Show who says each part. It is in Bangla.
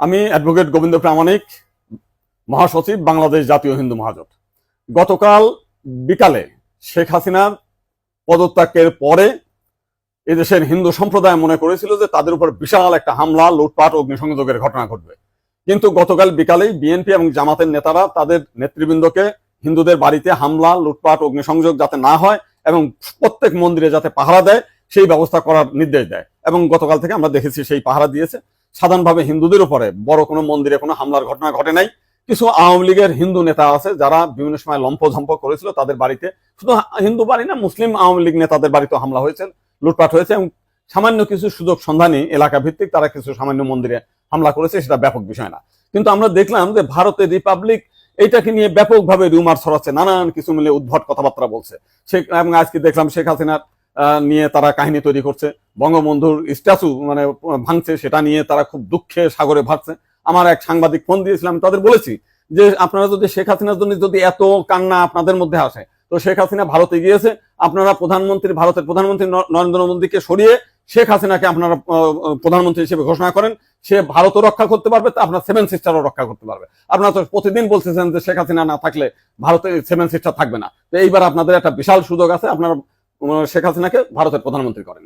Speaker 1: আমি অ্যাডভোকেট গোবিন্দ প্রামাণিক, মহাসচিব, বাংলাদেশ জাতীয় হিন্দু মহাজোট। গতকাল বিকালে শেখ হাসিনার পদত্যাগের পরে এদেশের হিন্দু সম্প্রদায় মনে করেছিল যে তাদের উপর বিশাল একটা হামলা, লুটপাট, অগ্নিসংযোগের ঘটনা ঘটবে। কিন্তু গতকাল বিকালেই বিএনপি এবং জামাতের নেতারা তাদের নেতৃবৃন্দকে হিন্দুদের বাড়িতে হামলা, লুটপাট, অগ্নিসংযোগ যাতে না হয় এবং প্রত্যেক মন্দিরে যাতে পাহারা দেয় সেই ব্যবস্থা করার নির্দেশ দেয়। এবং গতকাল থেকে আমরা দেখেছি সেই পাহারা দিয়েছে। সাধারণভাবে হিন্দুদের উপরে বড় কোনো মন্দিরে কোনো হামলার ঘটনা ঘটে নাই। কিছু আওয়ামী লীগের হিন্দু নেতা আছে যারা বিভিন্ন সময় লম্পঝম্প করেছিল, তাদের বাড়িতে, শুধু হিন্দু বাড়ি না, মুসলিম আওয়ামী লীগ নেতাদের বাড়িতেও হামলা হয়েছে, লুটপাট হয়েছে এবং সামান্য কিছু সুযোগ সন্ধানী এলাকা ভিত্তিক তারা কিছু সামান্য মন্দিরে হামলা করেছে, সেটা ব্যাপক বিষয় না। কিন্তু আমরা দেখলাম যে ভারতের রিপাবলিক এইটাকে নিয়ে ব্যাপকভাবে রিউমার ছড়াচ্ছে, নানান কিছু মিলে উদ্ভট কথাবার্তা বলছে। এবং আজকে দেখলাম শেখ হাসিনার নিয়ে তারা কাহিনী তৈরি করছে, বঙ্গবন্ধুর স্ট্যাচু ভাঙছে, সেটা নিয়ে তারা খুব দুঃখে সাগরে ভাসছে। আমার এক সাংবাদিক ফোন দিয়েছিলাম, তাদের বলেছি যে আপনারা যদি শেখ হাসিনার জন্য যদি এত কান্না আপনাদের মধ্যে আসে, তো শেখ হাসিনা ভারতে গিয়েছে, আপনারা ভারতের প্রধানমন্ত্রী নরেন্দ্র মোদীকে সরিয়ে শেখ হাসিনাকে আপনারা প্রধানমন্ত্রী হিসেবে ঘোষণা করেন, সে ভারতও রক্ষা করতে পারবে, আপনার সেভেন সিস্টারও রক্ষা করতে পারবে। আপনারা তো প্রতিদিন বলতেছেন যে শেখ হাসিনা না থাকলে ভারতে সেভেন সিস্টার থাকবে না। তো এইবার আপনাদের একটা বিশাল সুযোগ আছে, আপনারা শেখ হাসিনাকে ভারতের প্রধানমন্ত্রী করেন।